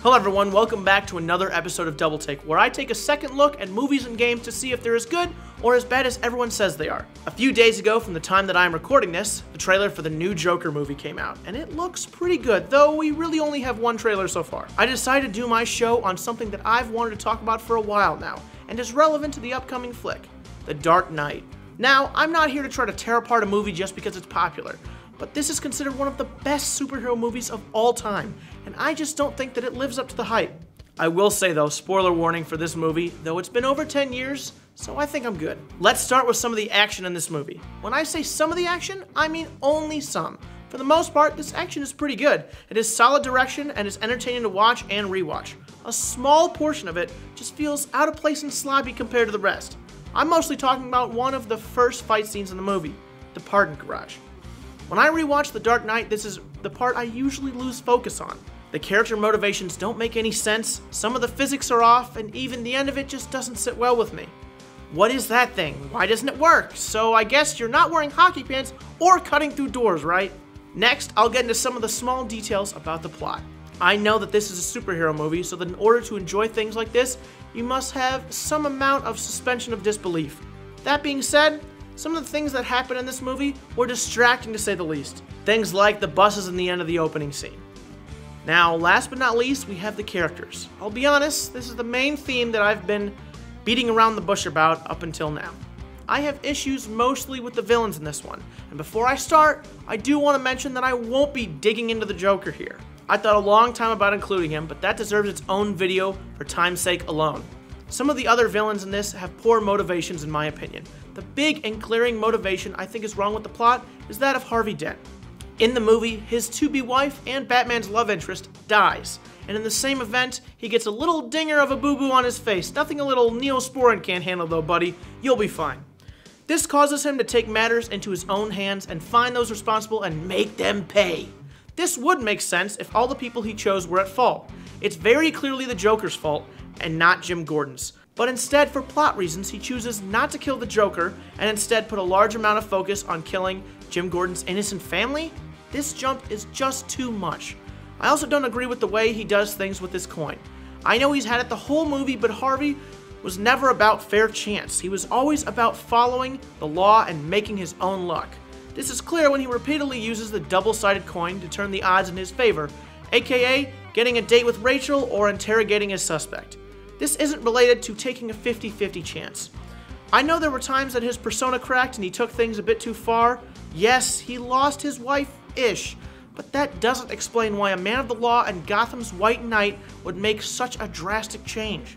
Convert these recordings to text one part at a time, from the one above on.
Hello everyone, welcome back to another episode of Double Take, where I take a second look at movies and games to see if they're as good or as bad as everyone says they are. A few days ago from the time that I'm recording this, the trailer for the new Joker movie came out, and it looks pretty good, though we really only have one trailer so far. I decided to do my show on something that I've wanted to talk about for a while now, and is relevant to the upcoming flick, The Dark Knight. Now, I'm not here to try to tear apart a movie just because it's popular, but this is considered one of the best superhero movies of all time, and I just don't think that it lives up to the hype. I will say though, spoiler warning for this movie, though it's been over 10 years, so I think I'm good. Let's start with some of the action in this movie. When I say some of the action, I mean only some. For the most part, this action is pretty good. It is solid direction and is entertaining to watch and rewatch. A small portion of it just feels out of place and sloppy compared to the rest. I'm mostly talking about one of the first fight scenes in the movie, the parking garage. When I rewatch The Dark Knight, this is the part I usually lose focus on. The character motivations don't make any sense, some of the physics are off, and even the end of it just doesn't sit well with me. What is that thing? Why doesn't it work? So I guess you're not wearing hockey pants or cutting through doors, right? Next, I'll get into some of the small details about the plot. I know that this is a superhero movie, so that in order to enjoy things like this, you must have some amount of suspension of disbelief. That being said, some of the things that happen in this movie were distracting to say the least. Things like the buses in the end of the opening scene. Now, last but not least, we have the characters. I'll be honest, this is the main theme that I've been beating around the bush about up until now. I have issues mostly with the villains in this one, and before I start, I do want to mention that I won't be digging into the Joker here. I thought a long time about including him, but that deserves its own video for time's sake alone. Some of the other villains in this have poor motivations in my opinion. The big and glaring motivation I think is wrong with the plot is that of Harvey Dent. In the movie, his to-be wife and Batman's love interest dies, and in the same event, he gets a little dinger of a boo-boo on his face. Nothing a little Neosporin can't handle though, buddy. You'll be fine. This causes him to take matters into his own hands and find those responsible and make them pay. This would make sense if all the people he chose were at fault. It's very clearly the Joker's fault, and not Jim Gordon's. But instead, for plot reasons, he chooses not to kill the Joker, and instead put a large amount of focus on killing Jim Gordon's innocent family? This jump is just too much. I also don't agree with the way he does things with this coin. I know he's had it the whole movie, but Harvey was never about fair chance. He was always about following the law and making his own luck. This is clear when he repeatedly uses the double-sided coin to turn the odds in his favor, aka getting a date with Rachel or interrogating his suspect. This isn't related to taking a 50-50 chance. I know there were times that his persona cracked and he took things a bit too far. Yes, he lost his wife-ish, but that doesn't explain why a man of the law and Gotham's White Knight would make such a drastic change.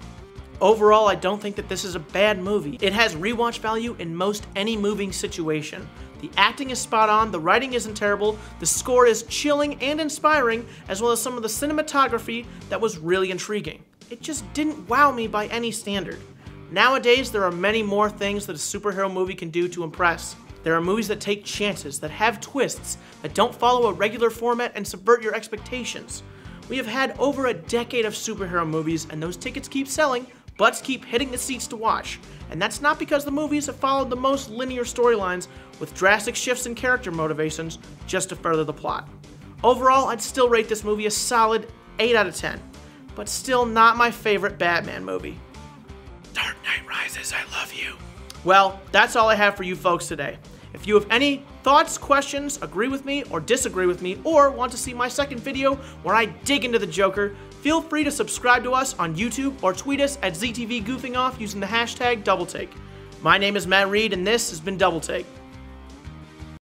Overall, I don't think that this is a bad movie. It has rewatch value in most any moving situation. The acting is spot on, the writing isn't terrible, the score is chilling and inspiring, as well as some of the cinematography that was really intriguing. It just didn't wow me by any standard. Nowadays, there are many more things that a superhero movie can do to impress. There are movies that take chances, that have twists, that don't follow a regular format and subvert your expectations. We have had over a decade of superhero movies, and those tickets keep selling, butts keep hitting the seats to watch. And that's not because the movies have followed the most linear storylines with drastic shifts in character motivations just to further the plot. Overall, I'd still rate this movie a solid 8 out of 10, but still not my favorite Batman movie. Dark Knight Rises, I love you. Well, that's all I have for you folks today. If you have any thoughts, questions, agree with me or disagree with me, or want to see my second video where I dig into the Joker, feel free to subscribe to us on YouTube or tweet us at ZTV Goofing Off using the hashtag DoubleTake. My name is Matt Reed, and this has been Double Take.